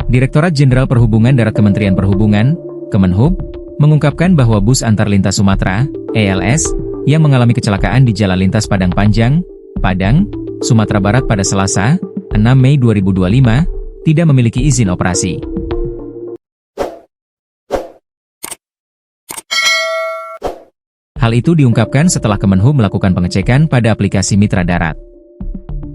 Direktorat Jenderal Perhubungan Darat Kementerian Perhubungan, Kemenhub, mengungkapkan bahwa bus antar lintas Sumatera, ELS, yang mengalami kecelakaan di Jalan Lintas Padang Panjang, Padang, Sumatera Barat pada Selasa, 6 Mei 2025, tidak memiliki izin operasi. Hal itu diungkapkan setelah Kemenhub melakukan pengecekan pada aplikasi Mitra Darat.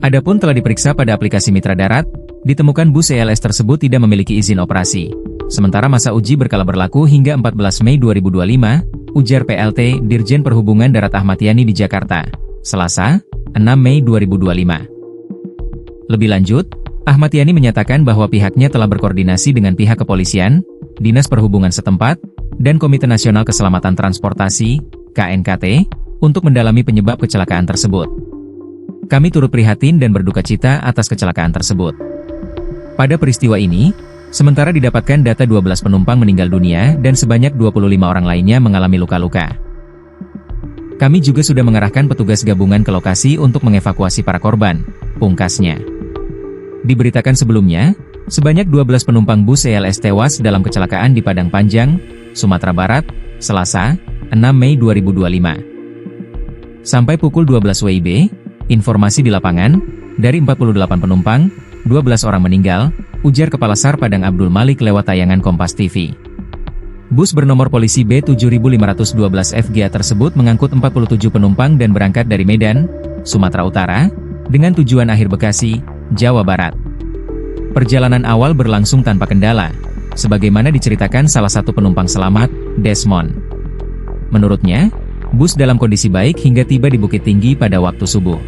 Adapun telah diperiksa pada aplikasi Mitra Darat, ditemukan bus ELS tersebut tidak memiliki izin operasi. Sementara masa uji berkala berlaku hingga 14 Mei 2025, ujar PLT Dirjen Perhubungan Darat Ahmad Yani di Jakarta, Selasa, 6 Mei 2025. Lebih lanjut, Ahmad Yani menyatakan bahwa pihaknya telah berkoordinasi dengan pihak kepolisian, Dinas Perhubungan setempat, dan Komite Nasional Keselamatan Transportasi, KNKT, untuk mendalami penyebab kecelakaan tersebut. Kami turut prihatin dan berduka cita atas kecelakaan tersebut. Pada peristiwa ini, sementara didapatkan data 12 penumpang meninggal dunia dan sebanyak 25 orang lainnya mengalami luka-luka. Kami juga sudah mengerahkan petugas gabungan ke lokasi untuk mengevakuasi para korban, pungkasnya. Diberitakan sebelumnya, sebanyak 12 penumpang bus ELS tewas dalam kecelakaan di Padang Panjang, Sumatera Barat, Selasa, 6 Mei 2025. Sampai pukul 12 WIB, informasi di lapangan, dari 48 penumpang, 12 orang meninggal, ujar Kepala SAR Padang Abdul Malik lewat tayangan Kompas TV. Bus bernomor polisi B7512 FGA tersebut mengangkut 47 penumpang dan berangkat dari Medan, Sumatera Utara, dengan tujuan akhir Bekasi, Jawa Barat. Perjalanan awal berlangsung tanpa kendala, sebagaimana diceritakan salah satu penumpang selamat, Desmond. Menurutnya, bus dalam kondisi baik hingga tiba di Bukit Tinggi pada waktu subuh.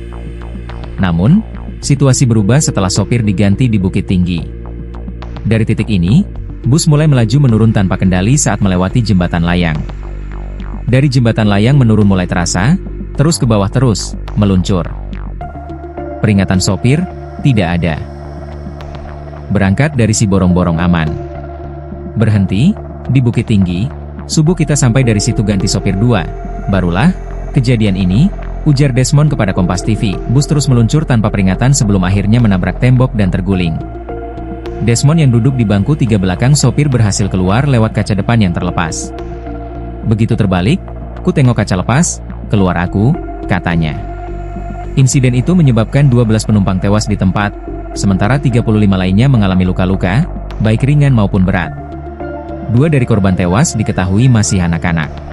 Namun, situasi berubah setelah sopir diganti di Bukit Tinggi. Dari titik ini, bus mulai melaju menurun tanpa kendali saat melewati jembatan layang. Dari jembatan layang menurun mulai terasa, terus ke bawah terus, meluncur. Peringatan sopir, tidak ada. Berangkat dari Siborong-Borong aman. Berhenti, di Bukit Tinggi, subuh kita sampai dari situ ganti sopir 2, barulah, kejadian ini, ujar Desmond kepada Kompas TV. Bus terus meluncur tanpa peringatan sebelum akhirnya menabrak tembok dan terguling. Desmond yang duduk di bangku tiga belakang sopir berhasil keluar lewat kaca depan yang terlepas. Begitu terbalik, ku tengok kaca lepas, keluar aku, katanya. Insiden itu menyebabkan 12 penumpang tewas di tempat, sementara 35 lainnya mengalami luka-luka, baik ringan maupun berat. 2 dari korban tewas diketahui masih anak-anak.